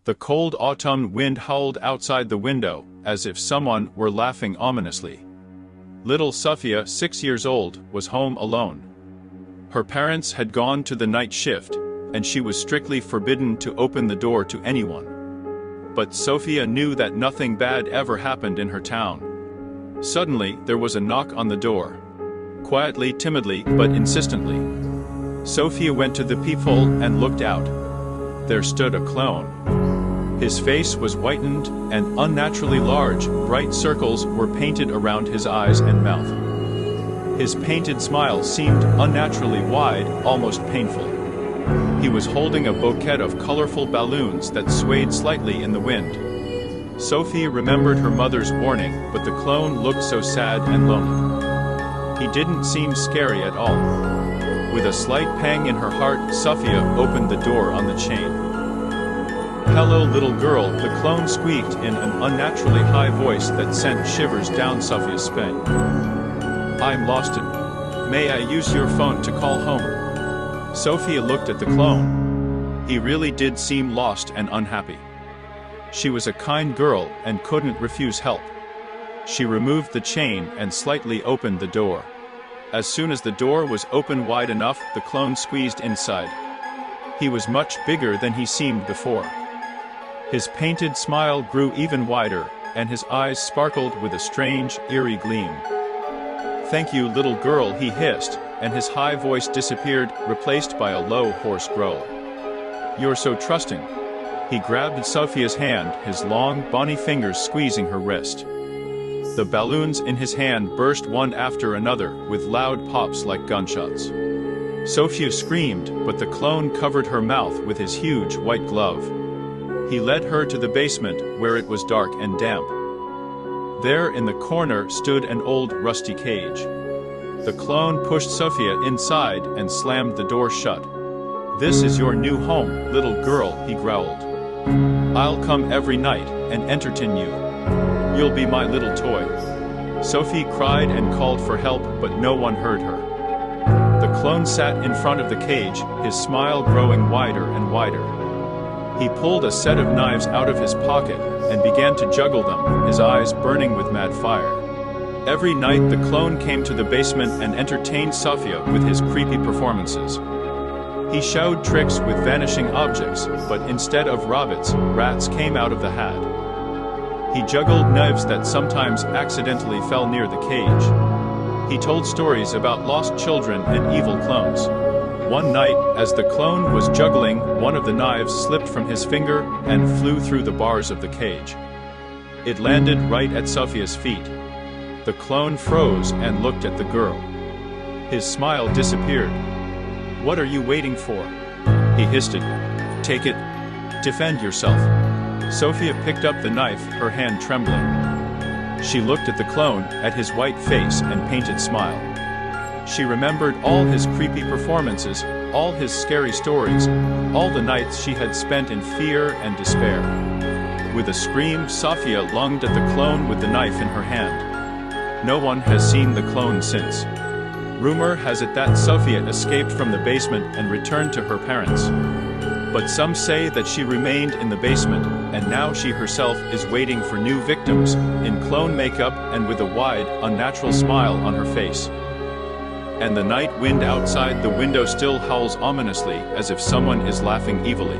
The cold autumn wind howled outside the window, as if someone were laughing ominously. Little Sophia, 6 years old, was home alone. Her parents had gone to the night shift, and she was strictly forbidden to open the door to anyone. But Sophia knew that nothing bad ever happened in her town. Suddenly, there was a knock on the door. Quietly, timidly, but insistently. Sophia went to the peephole and looked out. There stood a clone. His face was whitened and unnaturally large. Bright circles were painted around his eyes and mouth. His painted smile seemed unnaturally wide, almost painful. He was holding a bouquet of colorful balloons that swayed slightly in the wind. Sophie remembered her mother's warning, but the clone looked so sad and lonely. He didn't seem scary at all. With a slight pang in her heart, Sophia opened the door on the chain. "Hello, little girl," the clone squeaked in an unnaturally high voice that sent shivers down Sophia's spine. "I'm lost. May I use your phone to call home?" Sophia looked at the clone. He really did seem lost and unhappy. She was a kind girl and couldn't refuse help. She removed the chain and slightly opened the door. As soon as the door was open wide enough, the clone squeezed inside. He was much bigger than he seemed before. His painted smile grew even wider, and his eyes sparkled with a strange, eerie gleam. "Thank you, little girl," he hissed, and his high voice disappeared, replaced by a low, hoarse growl. "You're so trusting." He grabbed Sophia's hand, his long, bony fingers squeezing her wrist. The balloons in his hand burst one after another, with loud pops like gunshots. Sophia screamed, but the clone covered her mouth with his huge white glove. He led her to the basement, where it was dark and damp. There in the corner stood an old rusty cage. The clone pushed Sophia inside and slammed the door shut. "This is your new home, little girl," he growled. "I'll come every night and entertain you. You'll be my little toy." Sophie cried and called for help, but no one heard her. The clone sat in front of the cage, his smile growing wider and wider. He pulled a set of knives out of his pocket and began to juggle them, his eyes burning with mad fire. Every night the clone came to the basement and entertained Sophia with his creepy performances. He showed tricks with vanishing objects, but instead of rabbits, rats came out of the hat. He juggled knives that sometimes accidentally fell near the cage. He told stories about lost children and evil clones. One night, as the clone was juggling, one of the knives slipped from his finger and flew through the bars of the cage. It landed right at Sophia's feet. The clone froze and looked at the girl. His smile disappeared. "What are you waiting for?" he hissed. "Take it. Defend yourself." Sophia picked up the knife, her hand trembling. She looked at the clone, at his white face and painted smile. She remembered all his creepy performances, all his scary stories, all the nights she had spent in fear and despair. With a scream, Sophia lunged at the clone with the knife in her hand. No one has seen the clone since. Rumor has it that Sophia escaped from the basement and returned to her parents. But some say that she remained in the basement, and now she herself is waiting for new victims, in clone makeup and with a wide, unnatural smile on her face. And the night wind outside the window still howls ominously, as if someone is laughing evilly.